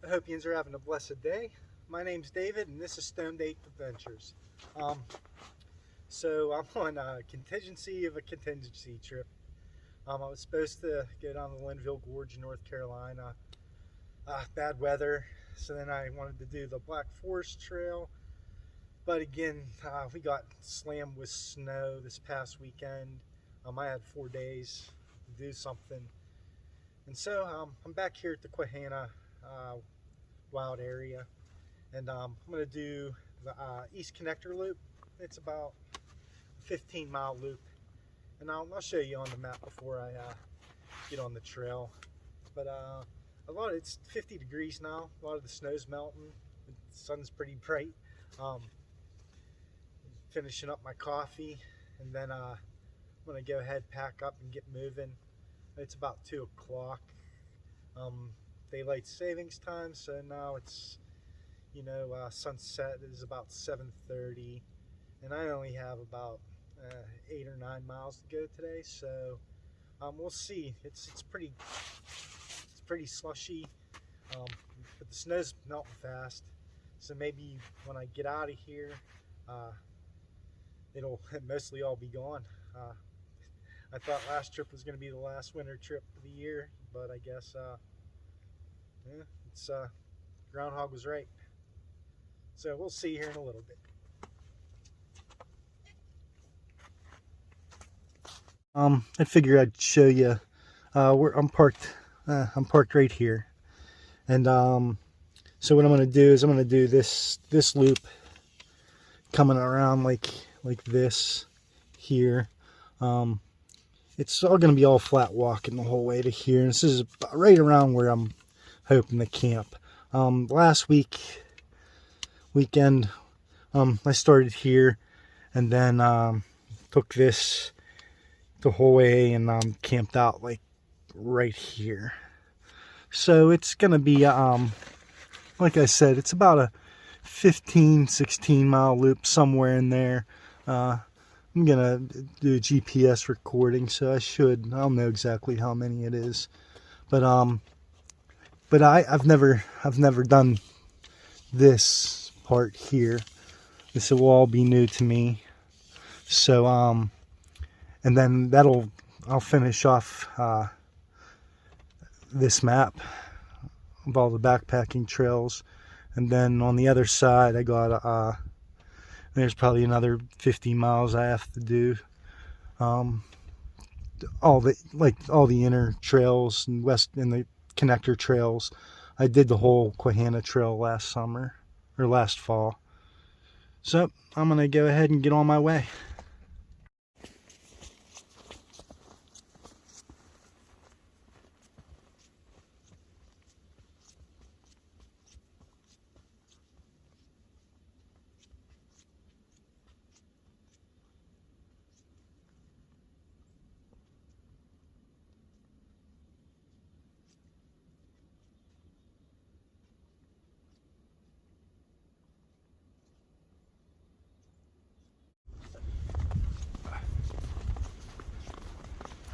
I hope you are having a blessed day. My name's David, and this is Stone Date Adventures. So I'm on a contingency of a contingency trip. I was supposed to go down the Linville Gorge in North Carolina. Bad weather, so then I wanted to do the Black Forest Trail. But again, we got slammed with snow this past weekend. I had 4 days to do something. And so I'm back here at the Quehanna wild area, and I'm going to do the East Connector Loop. It's about a 15-mile loop, and I'll show you on the map before I get on the trail. But it's 50 degrees now. A lot of the snow's melting. The sun's pretty bright. Finishing up my coffee, and then I'm going to go ahead, pack up, and get moving. It's about 2 o'clock. Daylight savings time, so now it's, sunset is about 7:30, and I only have about 8 or 9 miles to go today, so we'll see. It's pretty slushy, but the snow's melting fast, so maybe when I get out of here, it'll mostly all be gone. I thought last trip was going to be the last winter trip of the year, but I guess groundhog was right. So we'll see here in a little bit. I figured I'd show you where I'm parked. I'm parked right here, and so what I'm going to do is I'm going to do this loop coming around like this here. It's all going to be all flat walking the whole way to here, and this is right around where I'm hoping to camp. Last weekend, I started here, and then took this the whole way, and camped out like right here. So it's going to be, like I said, it's about a 15-16 mile loop, somewhere in there. I'm gonna do a GPS recording, so I'll know exactly how many it is. But I've never done this part here. This will all be new to me. So and then I'll finish off this map of all the backpacking trails, and then on the other side I got there's probably another 50 miles I have to do. All the inner trails and the connector trails. I did the whole Quehanna trail last fall. So I'm gonna go ahead and get on my way.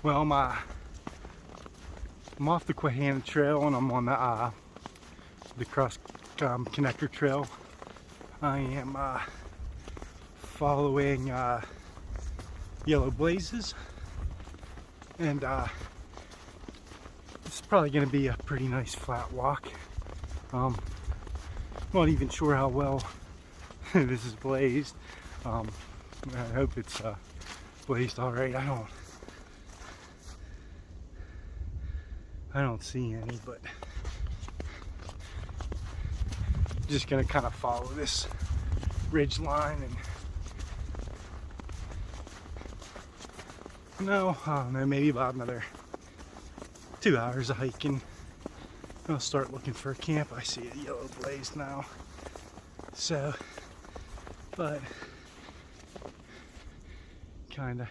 Well, I'm off the Quehanna trail, and I'm on the cross connector trail. I am following yellow blazes, and it's probably going to be a pretty nice flat walk. Not even sure how well this is blazed. I hope it's blazed all right. I don't see any, but just gonna kind of follow this ridge line, and I don't know, maybe about another 2 hours of hiking, I'll start looking for a camp. I see a yellow blaze now, so, but kind of,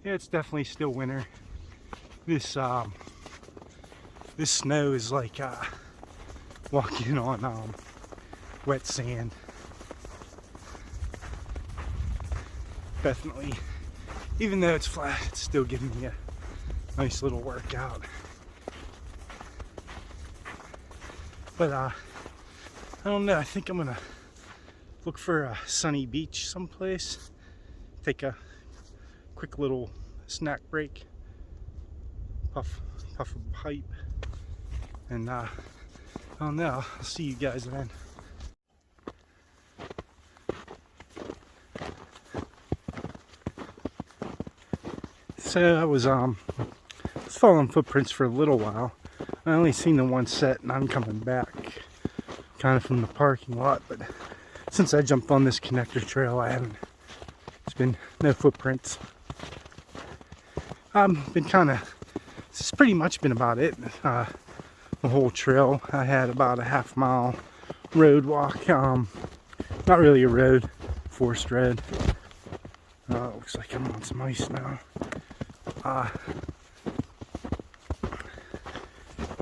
yeah, it's definitely still winter. This snow is like walking on wet sand. Definitely, even though it's flat, it's still giving me a nice little workout. But I don't know, I think I'm gonna look for a sunny beach someplace, take a quick little snack break, puff a pipe, and I don't know, I'll see you guys then. So I was following footprints for a little while. I only seen the one set and I'm coming back kind of from the parking lot, but since I jumped on this connector trail, it's been no footprints. It's pretty much been about it. The whole trail, I had about a half-mile road walk. Not really a road, forest road. Looks like I'm on some ice now.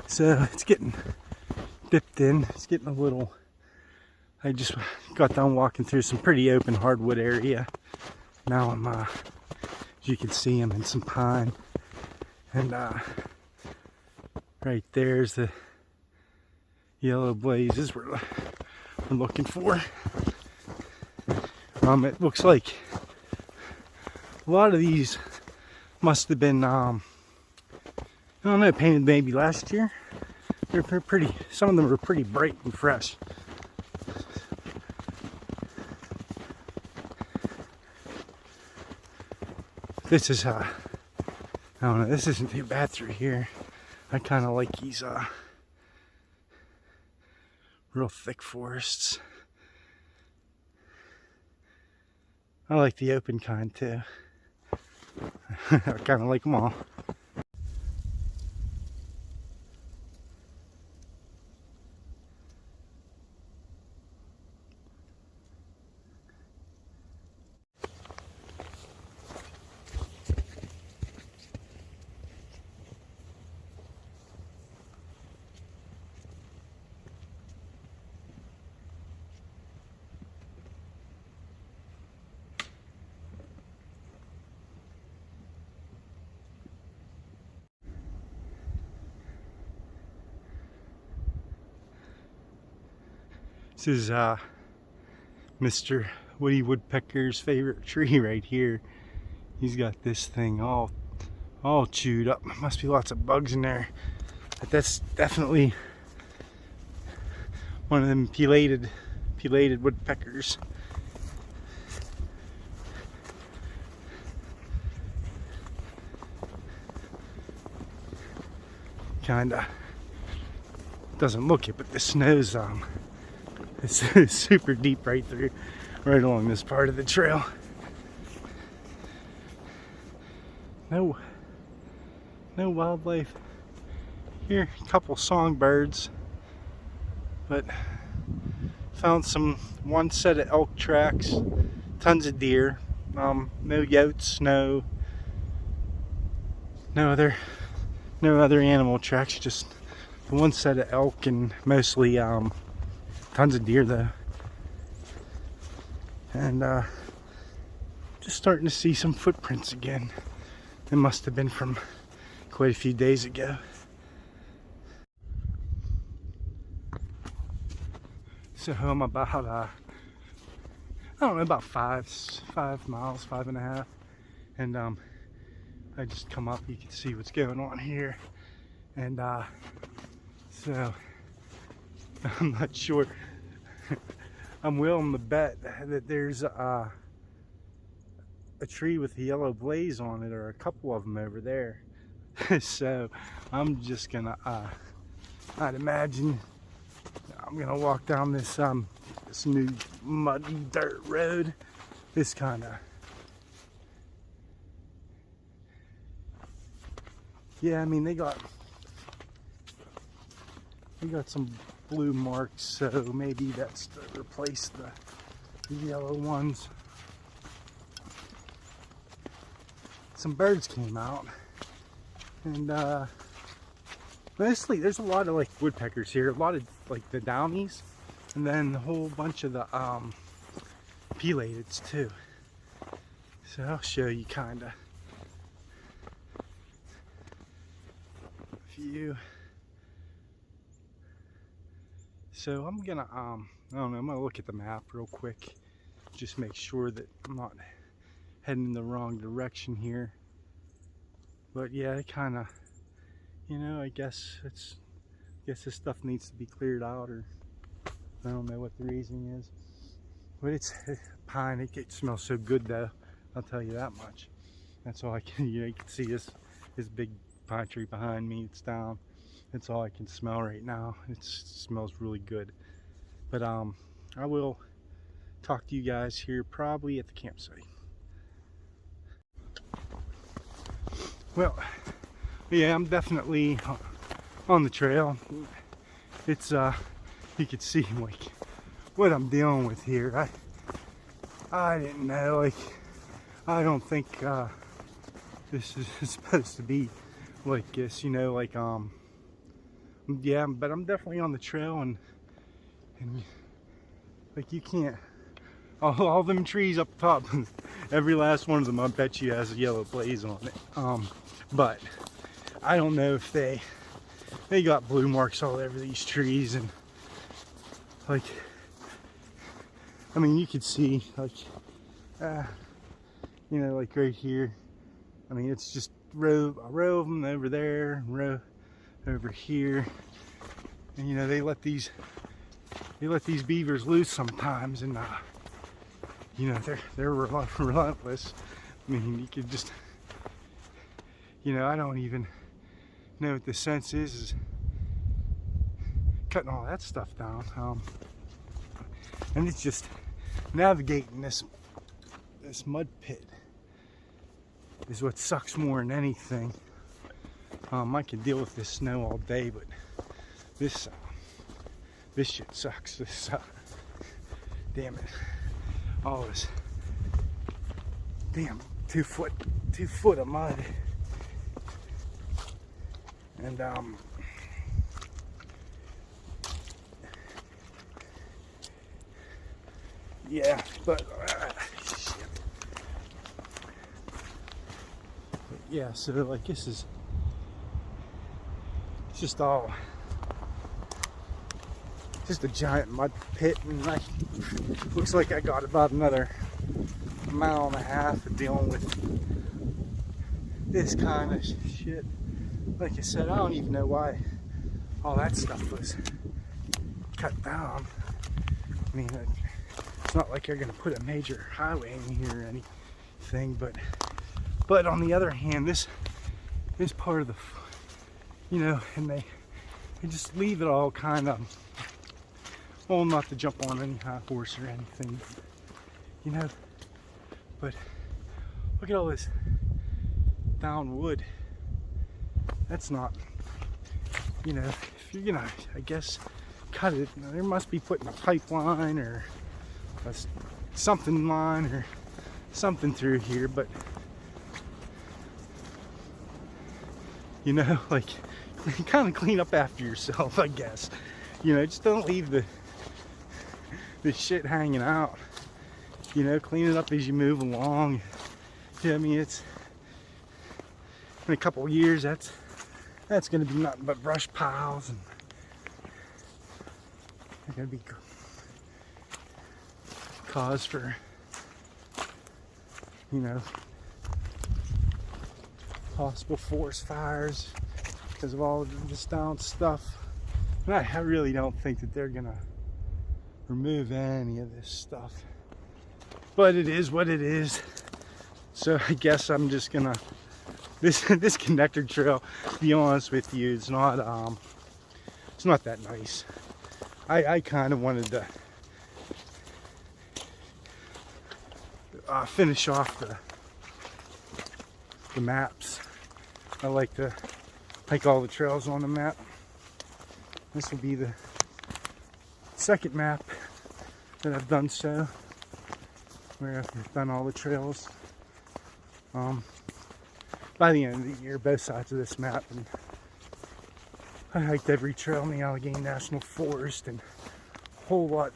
So it's getting dipped in. It's getting a little. I just got done walking through some pretty open hardwood area. Now I'm, as you can see, I'm in some pine, and right there's the yellow blazes we're looking for. It looks like a lot of these must have been, I don't know, painted maybe last year. They're pretty, some of them are pretty bright and fresh. This is, I don't know, this isn't too bad through here. I kind of like these, real thick forests. I like the open kind too. I kind of like them all. This is Mr. Woody Woodpecker's favorite tree right here. He's got this thing all chewed up. Must be lots of bugs in there. But that's definitely one of them pilated woodpeckers. Kinda doesn't look it, but the snow's it's super deep right along this part of the trail. No wildlife here. A couple songbirds, but found one set of elk tracks, tons of deer, no yotes, no other animal tracks, just the one set of elk, and mostly tons of deer though. And just starting to see some footprints again. It must have been from quite a few days ago. So I'm about, I don't know, about 5 miles, 5.5. And I just come up, you can see what's going on here. And so I'm not sure. I'm willing to bet that there's a tree with a yellow blaze on it, or a couple of them over there. So I'm just gonna, I'd imagine I'm gonna walk down this new muddy dirt road. This kind of, yeah, I mean they got some blue marks, so maybe that's to replace the yellow ones. Some birds came out, and mostly there's a lot of like woodpeckers here, a lot of like the downies, and then a whole bunch of the pelateds too. So I'll show you kind of So I'm gonna I don't know, I'm gonna look at the map real quick, just make sure that I'm not heading in the wrong direction here. But yeah, it kind of, you know, I guess this stuff needs to be cleared out, or I don't know what the reason is. But it's pine. It smells so good though. I'll tell you that much. That's all I can. You know, you can see this big pine tree behind me. It's down. That's all I can smell right now. It smells really good. But I will talk to you guys here probably at the campsite. Well, yeah, I'm definitely on the trail. It's you can see like what I'm dealing with here. I didn't know, like, I don't think this is supposed to be like this, you know, like yeah, but I'm definitely on the trail, and like you can't, all them trees up top, every last one of them I bet you has a yellow blaze on it. But I don't know if they got blue marks all over these trees, and like, I mean, you could see like you know, like right here, I mean, it's just a row of them over there, a row over here, and you know, they let these beavers loose sometimes, and you know, they're relentless. I mean, you could just, you know, I don't even know what the sense is cutting all that stuff down. And it's just navigating this mud pit is what sucks more than anything. I can deal with this snow all day, but this shit sucks. This damn it, all this damn 2 foot of mud, and yeah, but shit. But yeah, so like this is, it's just all just a giant mud pit, and like looks like I got about another mile and a half of dealing with this kind of shit. Like I said, I don't even know why all that stuff was cut down. I mean, it's not like they're gonna put a major highway in here or anything, but on the other hand, this part of the, you know, and they just leave it all kind of, well, not to jump on any high horse or anything, you know, but look at all this down wood. That's not, you know, if you're gonna, I guess, cut it, there must be putting a pipeline or something line or something through here, but you know, like, kind of clean up after yourself, I guess. You know, just don't leave the shit hanging out. You know, clean it up as you move along. Yeah, I mean, it's in a couple of years, that's going to be nothing but brush piles, and they're going to be cause for, you know, possible forest fires because of all of this down stuff. And I really don't think that they're gonna remove any of this stuff, but it is what it is. So I guess I'm just gonna, this connector trail, to be honest with you, it's not that nice. I kind of wanted to finish off the maps. I like to hike all the trails on the map. This will be the second map that I've done so, where I've done all the trails. By the end of the year, both sides of this map, and I hiked every trail in the Allegheny National Forest and a whole lot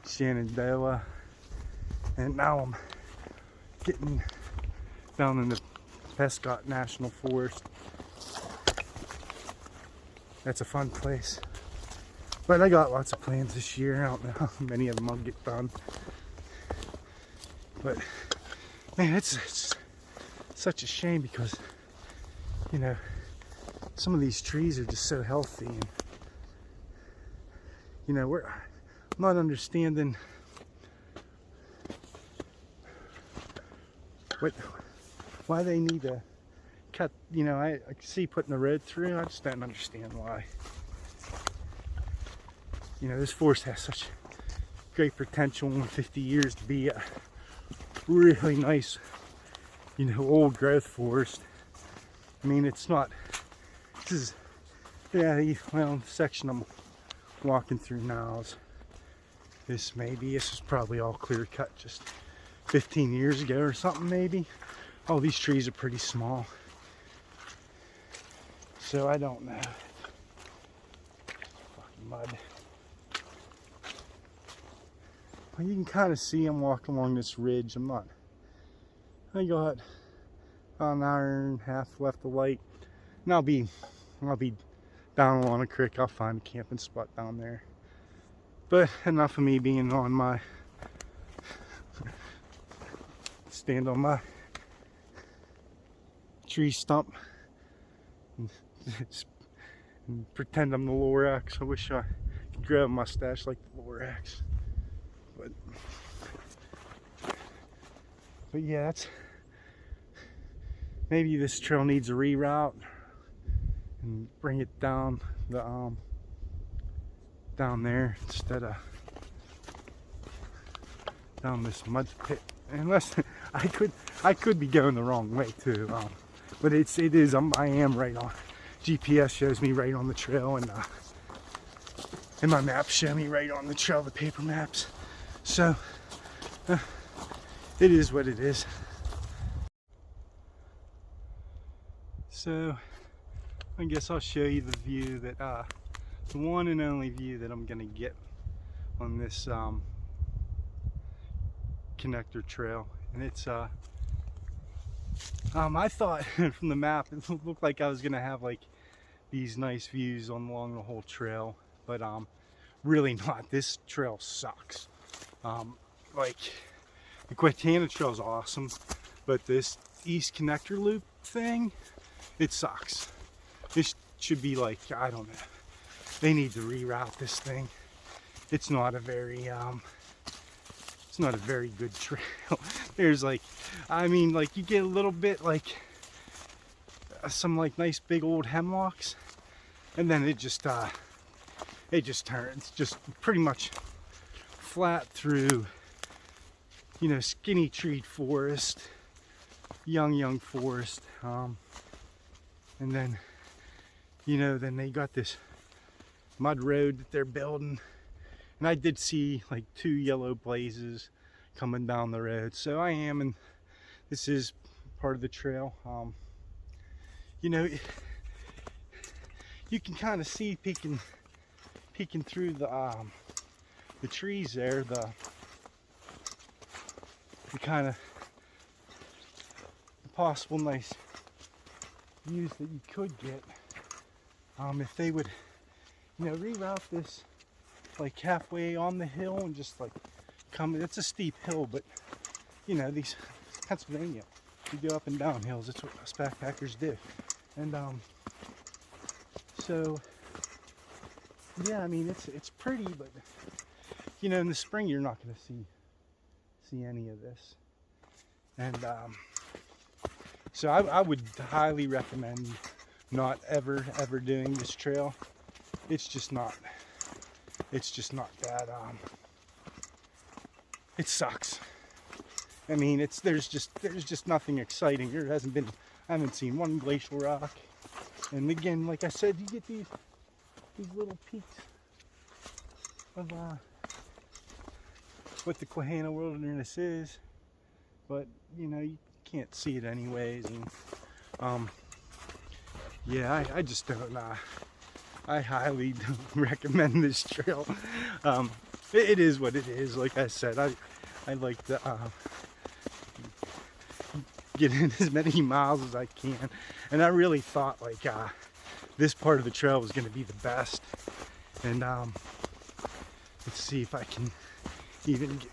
Shenandoah, and now I'm getting down in the Prescott National Forest. That's a fun place. But I got lots of plans this year. I don't know how many of them I'll get done. But man, it's such a shame because, you know, some of these trees are just so healthy, and you know, I'm not understanding why they need to cut. You know, I see putting the road through. I just don't understand why. You know, this forest has such great potential in 50 years to be a really nice, you know, old growth forest. I mean, it's not, this is, yeah, well, the section I'm walking through now is, this is probably all clear cut just 15 years ago or something maybe. Oh, these trees are pretty small. So I don't know. Fucking mud. Well, you can kind of see I'm walking along this ridge. I got about an hour and a half left of light. And I'll be down along a creek. I'll find a camping spot down there. But enough of me being on my, stand on my tree stump and pretend I'm the Lorax. I wish I could grow a mustache like the Lorax. But yeah, that's, maybe this trail needs a reroute and bring it down the down there instead of down this mud pit. Unless I could be going the wrong way too. But I am right on. GPS shows me right on the trail, and my maps show me right on the trail, the paper maps. So it is what it is. So I guess I'll show you the view that the one and only view that I'm gonna get on this connector trail. And it's I thought from the map it looked like I was gonna have like these nice views along the whole trail, but really not. This trail sucks. Like the Quehanna trail is awesome, but this East Connector Loop thing, it sucks. This should be like, I don't know, they need to reroute this thing. It's not a very good trail. There's like, I mean, like you get a little bit like some like nice big old hemlocks, and then it just turns just pretty much flat through, you know, skinny treed forest, young forest, and then, you know, then they got this mud road that they're building, and I did see like 2 yellow blazes coming down the road. So I am, and this is part of the trail. You know, you can kind of see peeking through the trees there, the kind of possible nice views that you could get if they would, you know, reroute this like halfway on the hill and just like come. It's a steep hill, but you know, these Pennsylvania, you go up and down hills. That's what us backpackers do. And so yeah, I mean, it's pretty, but you know, in the spring you're not going to see any of this. And so I would highly recommend not ever doing this trail. It's just not that it sucks. I mean, there's just nothing exciting. There hasn't been, I haven't seen one glacial rock. And again, like I said, you get these little peaks of what the Quehanna wilderness is, but you know, you can't see it anyways. And yeah, I just don't I highly don't recommend this trail. It is what it is. Like I said, I like to get in as many miles as I can, and I really thought like this part of the trail was going to be the best, And let's see if I can even get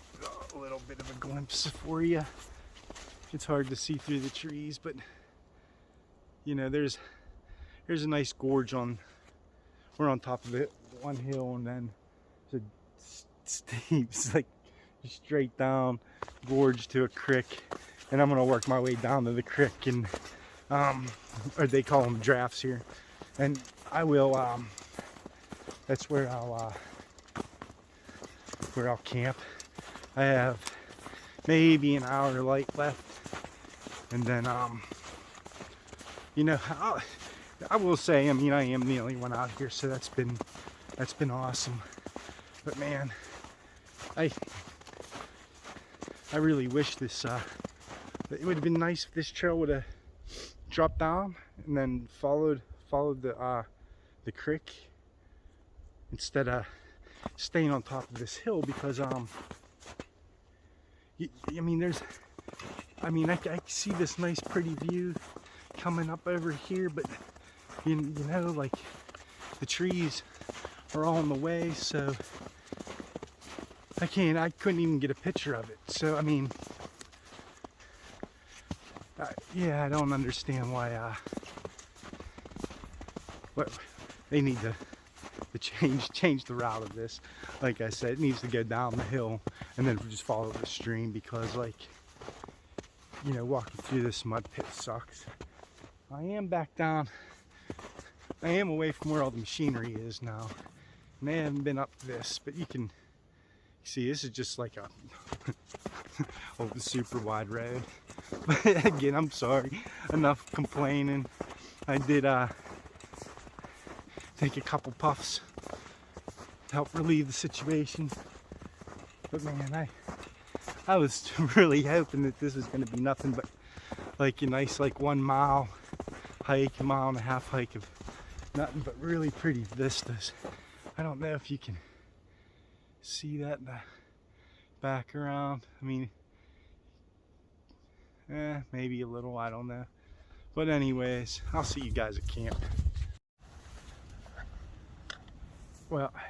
a little bit of a glimpse for you. It's hard to see through the trees, but you know, there's a nice gorge we're on top of it, one hill, and then there's a steep, it's like straight down gorge to a creek, and I'm gonna work my way down to the creek, and or they call them drafts here, and I will that's where I'll camp. I have maybe an hour light left, and then you know, I will say, I mean, I am the only one out here, so that's been awesome. But man, I really wish this it would have been nice if this trail would have dropped down and then followed the creek instead of staying on top of this hill, because I mean, I see this nice pretty view coming up over here, but you know, like, the trees are all in the way, so I couldn't even get a picture of it. So I mean, yeah, I don't understand why what they need to change the route of this. Like I said, it needs to go down the hill and then just follow the stream, because, like, you know, walking through this mud pit sucks. I am back down. I am away from where all the machinery is now, and I haven't been up this, but you can see this is just like a super wide road. But again, I'm sorry, enough complaining. I did take a couple puffs to help relieve the situation, but man, I was really hoping that this was going to be nothing but like a nice, like, 1 mile hike, 1.5 mile hike of nothing but really pretty vistas. I don't know if you can see that in the background. I mean, maybe a little, I don't know. But anyways, I'll see you guys at camp. Well, I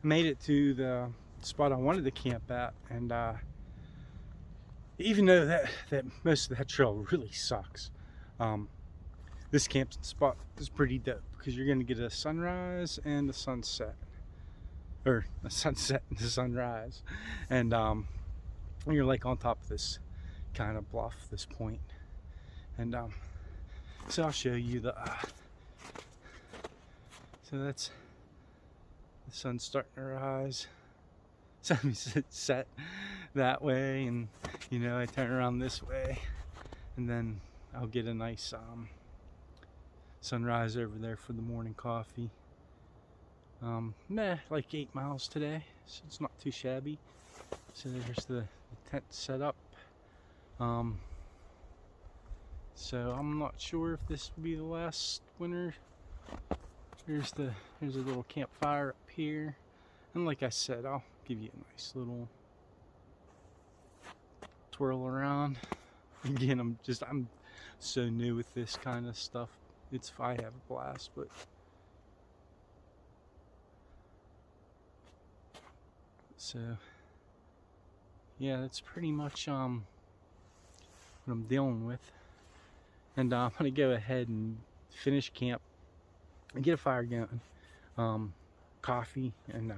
made it to the spot I wanted to camp at, and even though that most of that trail really sucks, this camp spot is pretty dope, because you're gonna get a sunrise and a sunset, or a sunset and a sunrise, and you're like on top of this kind of bluff, this point, and so I'll show you the so that's the sun starting to rise, so set that way, and you know, I turn around this way, and then I'll get a nice sunrise over there for the morning coffee. Like 8 miles today, so it's not too shabby. So there's the tent set up. So I'm not sure if this will be the last winter. Here's a little campfire up here, and like I said, I'll give you a nice little twirl around. Again, I'm so new with this kind of stuff. I have a blast, but so yeah, that's pretty much what I'm dealing with. And I'm gonna go ahead and finish camp and get a fire going, coffee and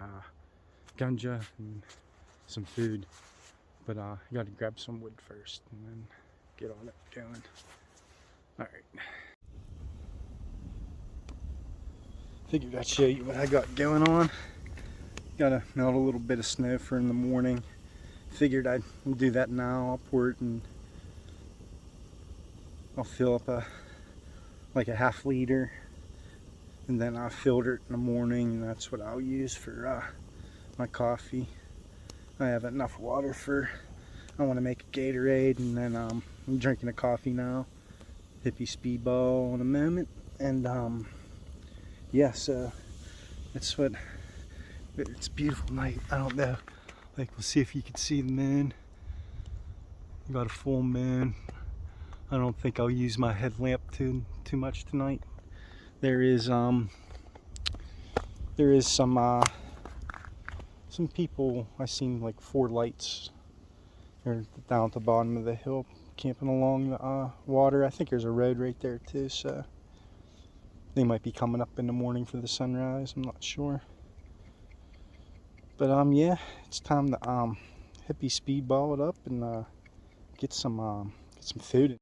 gunja and some food, but I gotta grab some wood first and then get all that going. All right, figured I'd show you what I got going on. Gotta melt a little bit of snow for in the morning. Figured I'd do that now. I'll pour it, and I'll fill up like a ½ liter, and then I'll filter it in the morning, and that's what I'll use for my coffee. I have enough water I want to make a Gatorade, and then I'm drinking a coffee now. Hippie Speedball in a moment, and yeah, so that's what. It's a beautiful night. I don't know, like, we'll see if you can see the moon. We got a full moon. I don't think I'll use my headlamp too much tonight. There is there is some people. I seen like 4 lights. They're down at the bottom of the hill, camping along the water. I think there's a road right there too, so they might be coming up in the morning for the sunrise. I'm not sure. But yeah, it's time to hippie speedball it up and get some food.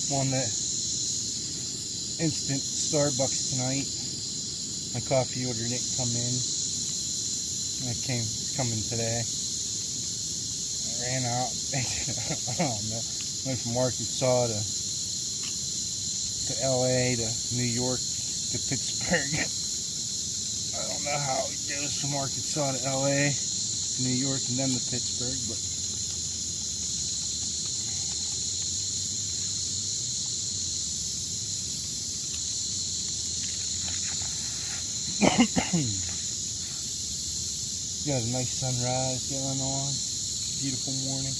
I'm on the instant Starbucks tonight. My coffee order didn't come in. It's coming today. I ran out. I don't know. Went from Arkansas to LA to New York to Pittsburgh. I don't know how it goes from Arkansas to LA to New York and then to Pittsburgh, but got a nice sunrise going on. Beautiful morning.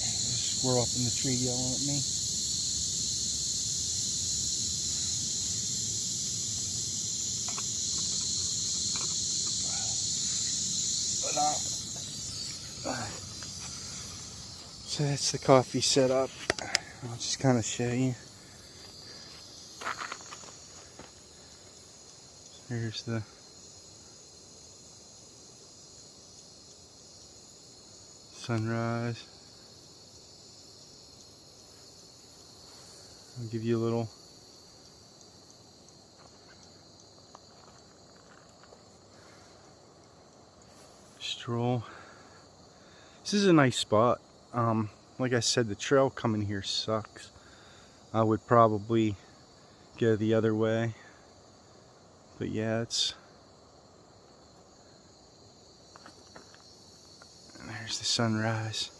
There's a squirrel up in the tree yelling at me. So that's the coffee setup. I'll just kind of show you. Here's the sunrise. I'll give you a little stroll. This is a nice spot. Like I said, the trail coming here sucks. I would probably go the other way, but yeah, and there's the sunrise.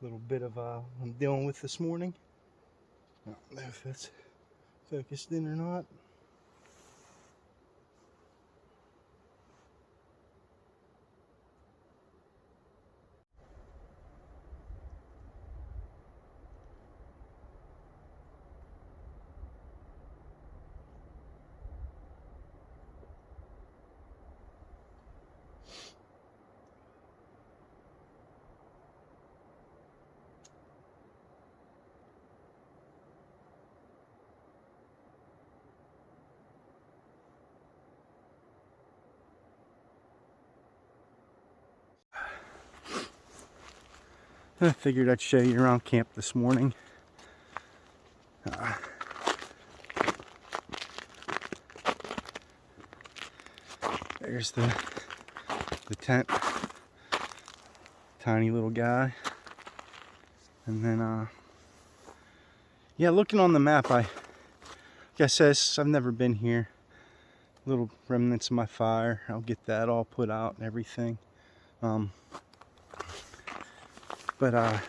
Little bit of I'm dealing with this morning. I don't know if that's focused in or not. I figured I'd show you around camp this morning. There's the tent. Tiny little guy. And then, yeah, looking on the map, I guess I've never been here. Little remnants of my fire. I'll get that all put out and everything. But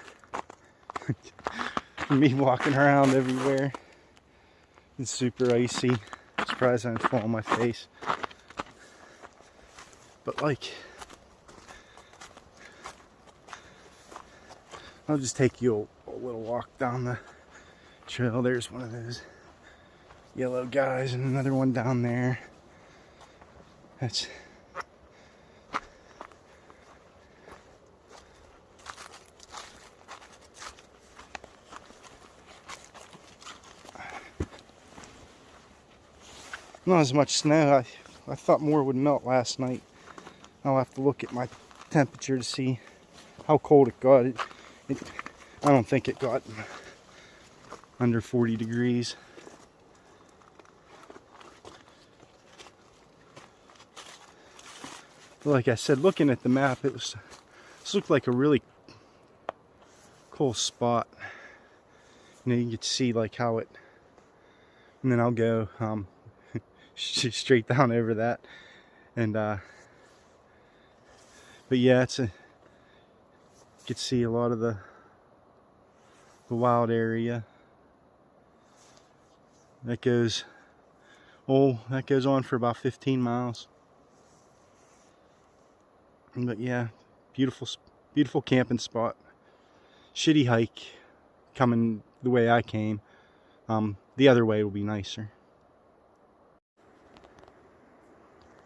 me walking around everywhere, it's super icy. I'm surprised I didn't fall on my face. But like, I'll just take you a little walk down the trail. There's one of those yellow guys and another one down there. That's not as much snow. I thought more would melt last night. I'll have to look at my temperature to see how cold it got. I don't think it got under 40 degrees. But like I said, looking at the map, this looked like a really cool spot. You know, you could see like how it, and then I'll go straight down over that, and but yeah, you could see a lot of the wild area that goes on for about 15 miles. But yeah, beautiful camping spot. Shitty hike coming the way I came. The other way will be nicer.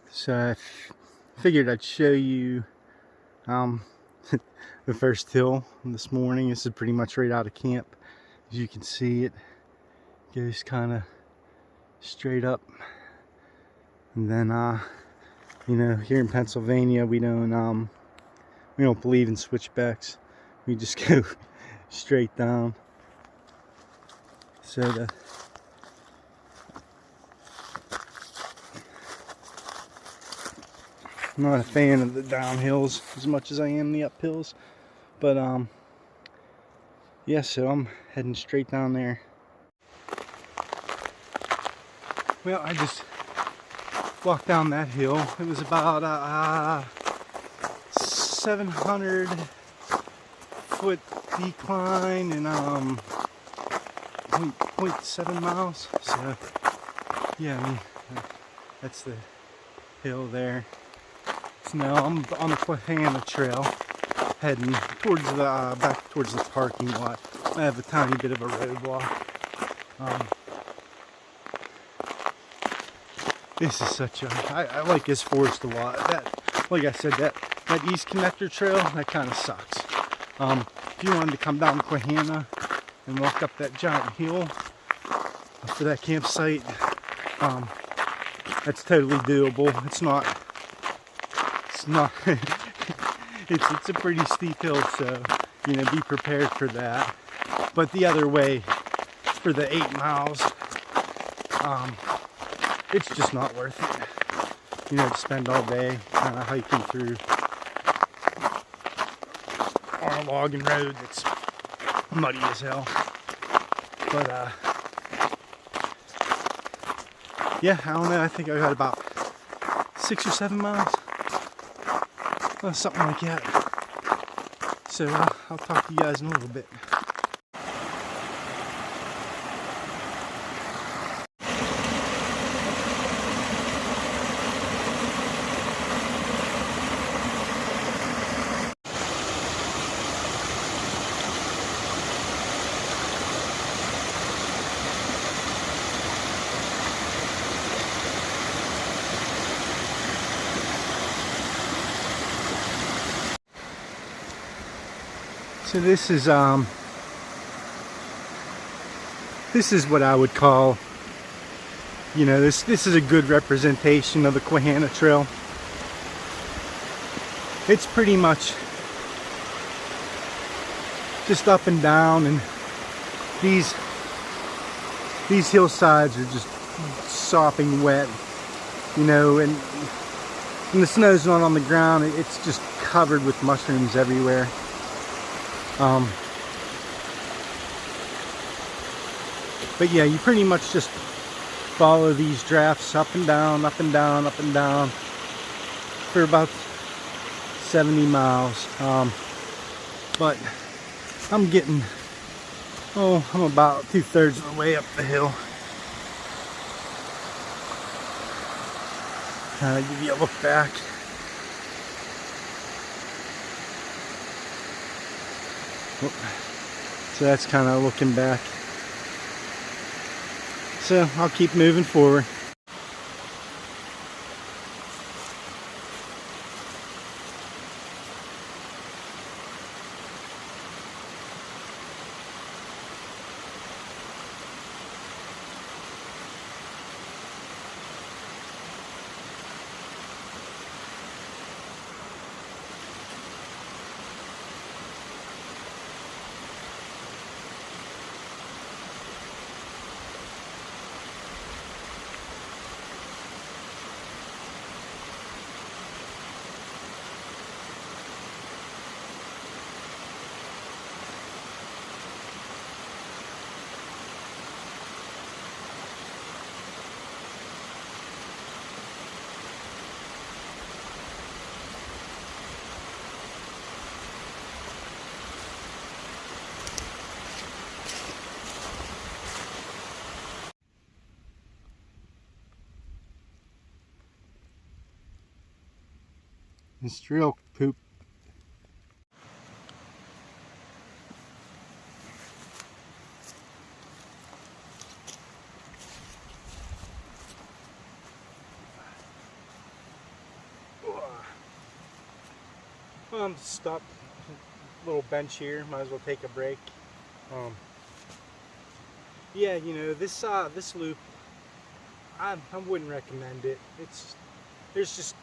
So I figured I'd show you the first hill this morning. This is pretty much right out of camp. As you can see, it goes kind of straight up, and then you know, here in Pennsylvania we don't believe in switchbacks. We just go straight down. So I'm not a fan of the downhills as much as I am the uphills, but yeah, so I'm heading straight down there. Well, I just walked down that hill. It was about 700 foot decline and 0.7 miles. So yeah, I mean that's the hill there. So now I'm on the Quehanna trail, heading towards the back towards the parking lot. I have a tiny bit of a roadblock. This is such a I like this forest a lot. That, like I said, that East Connector Trail, that kind of sucks. If you wanted to come down to Quehanna and walk up that giant hill for that campsite, that's totally doable. It's not it's a pretty steep hill, so you know, be prepared for that. But the other way, for the 8 miles, it's just not worth it. You know, to spend all day kind of hiking through on a logging road that's muddy as hell. But yeah, I don't know, I think I got about 6 or 7 miles, something like that. So I'll talk to you guys in a little bit. So this is what I would call, you know, this is a good representation of the Quehanna Trail. It's pretty much just up and down, and these hillsides are just sopping wet, you know, and when the snow's not on the ground, it's just covered with mushrooms everywhere. But yeah, you pretty much just follow these drafts up and down, up and down, up and down for about 70 miles. But I'm getting, I'm about 2/3 of the way up the hill. Give you a look back. So that's kind of looking back. So I'll keep moving forward. It's trail poop. I'm stuck. Little bench here. Might as well take a break. Yeah, you know, this loop, I wouldn't recommend it. There's just,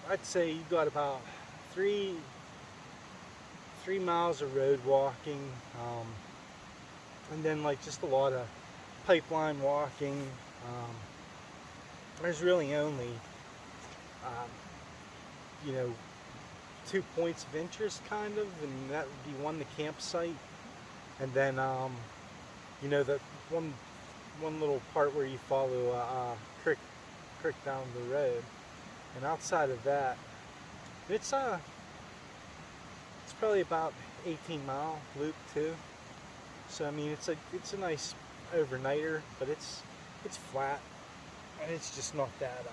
I'd say you got about three miles of road walking, and then like just a lot of pipeline walking. There's really only you know, 2 points of interest kind of, and that would be one, the campsite, and then you know, that one little part where you follow a creek down the road. And outside of that, it's probably about 18-mile loop too. So I mean, it's a nice overnighter, but it's flat, and it's just not that.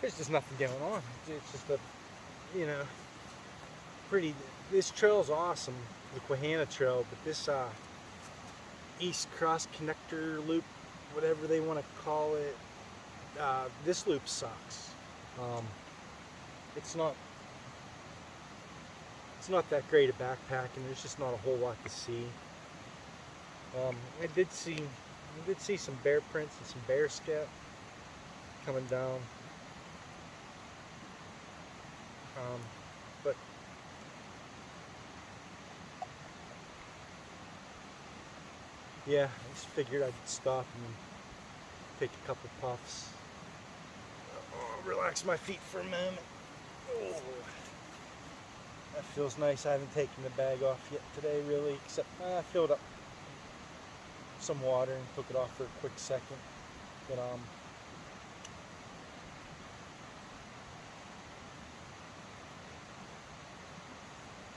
There's just nothing going on. It's just a, you know, pretty. This trail's awesome, the Quehanna trail, but this East Cross Connector loop, whatever they want to call it, this loop sucks. It's not that great at backpacking. There's just not a whole lot to see. I did see some bear prints and some bear scat coming down. But yeah, I just figured I'd stop and take a couple puffs. Relax my feet for a moment. Oh, that feels nice. I haven't taken the bag off yet today, really, except I filled up some water and took it off for a quick second.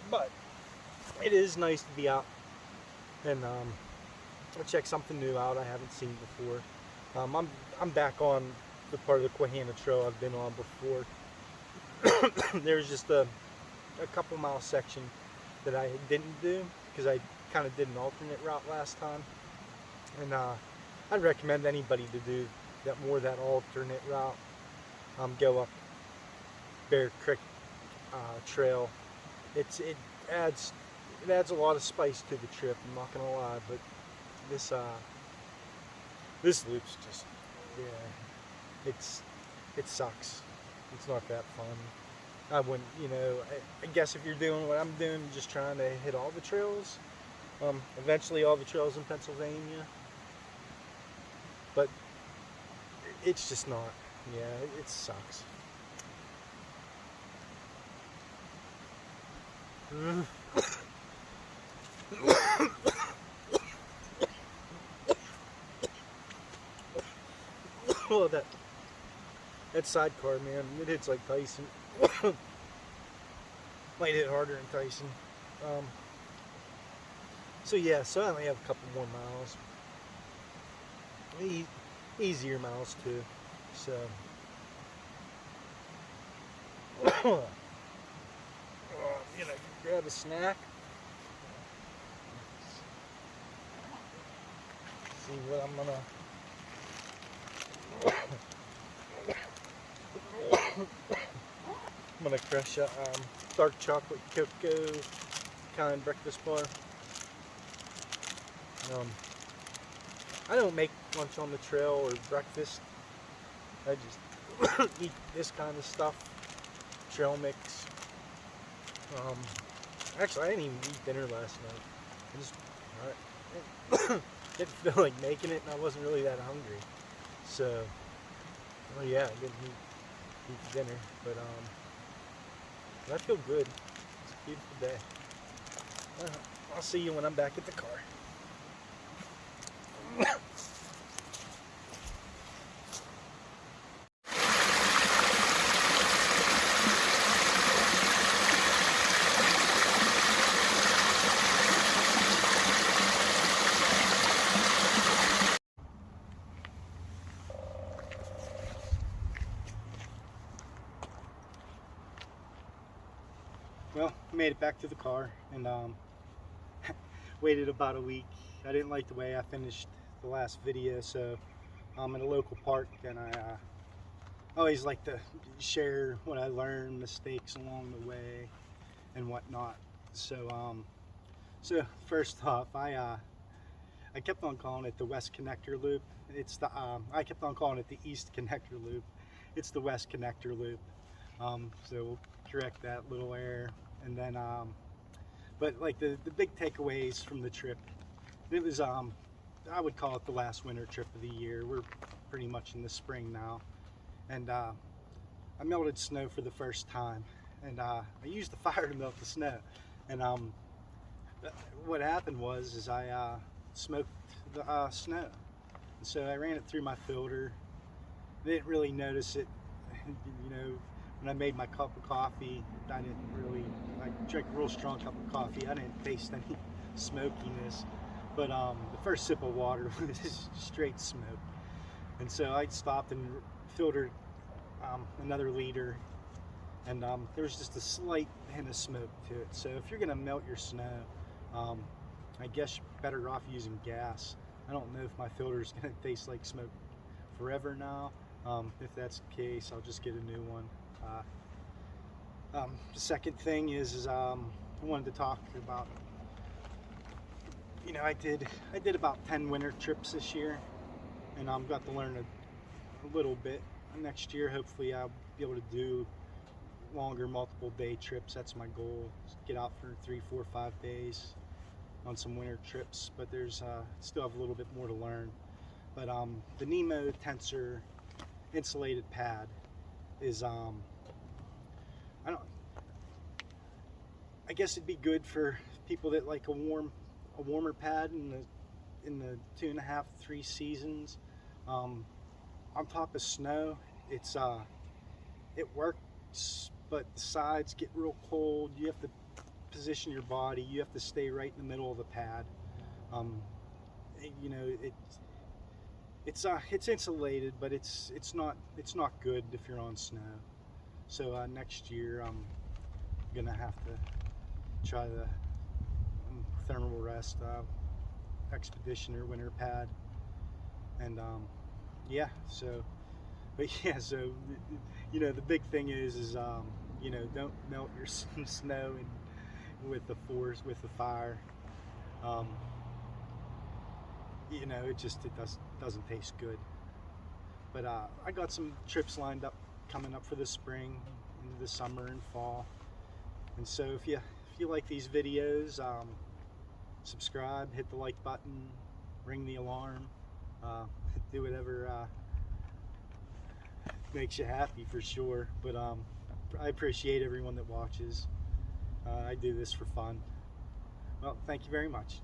But it is nice to be out and check something new out I haven't seen before. I'm back on the part of the Quehanna trail I've been on before. There's just a couple mile section that I didn't do because I kind of did an alternate route last time, and I'd recommend anybody to do that alternate route. Go up Bear Creek Trail. It adds a lot of spice to the trip, I'm not gonna lie, but this loop's just, yeah, it sucks. It's not that fun. I wouldn't, I guess if you're doing what I'm doing, just trying to hit all the trails, eventually all the trails in Pennsylvania, but it's just not, yeah, it sucks. Oh, that sidecar, man, it hits like Tyson. Might hit harder than Tyson. So yeah, so I only have a couple more miles. Easier miles too. So grab a snack. See what I'm gonna. I'm gonna crush a dark chocolate cocoa kind breakfast bar. I don't make lunch on the trail or breakfast. I just eat this kind of stuff. Trail mix. Actually, I didn't even eat dinner last night. I just didn't feel like making it, and I wasn't really that hungry. So, well, yeah, I didn't eat dinner, but I feel good. It's a beautiful day. I'll see you when I'm back at the car. Well, made it back to the car and waited about a week. I didn't like the way I finished the last video, so I'm in a local park, and I always like to share what I learned, mistakes along the way, and whatnot. So first off, I kept on calling it the West Connector Loop. It's the I kept on calling it the East Connector Loop. It's the West Connector Loop. So we'll correct that little error, and then but like the big takeaways from the trip, it was I would call it the last winter trip of the year. We're pretty much in the spring now, and I melted snow for the first time, and I used the fire to melt the snow, and what happened was I smoked the snow, and so I ran it through my filter. Didn't really notice it, when I made my cup of coffee, I drank a real strong cup of coffee. I didn't taste any smokiness, but the first sip of water was straight smoke. And so I stopped and filtered another liter, and there was just a slight hint of smoke to it. So if you're gonna melt your snow, I guess you're better off using gas. I don't know if my filter is gonna taste like smoke forever now. If that's the case, I'll just get a new one. The second thing is I wanted to talk about, I did about 10 winter trips this year, and I've got to learn a little bit. Next year, hopefully I'll be able to do longer multiple day trips. That's my goal. Get out for 3, 4, 5 days on some winter trips, but there's still have a little bit more to learn. But the Nemo Tensor insulated pad is I guess it'd be good for people that like a warmer pad in the 2.5, 3 seasons. On top of snow, it works, but the sides get real cold. You have to position your body. You have to stay right in the middle of the pad. It's insulated, but it's not good if you're on snow. So next year I'm gonna have to try the thermal rest Expeditioner winter pad, and yeah. So the big thing is don't melt your snow with the fire. It doesn't taste good. But I got some trips lined up coming up for the spring, into the summer and fall. And so if you like these videos, subscribe, hit the like button, ring the alarm, do whatever makes you happy, for sure. But I appreciate everyone that watches. I do this for fun. Well, thank you very much.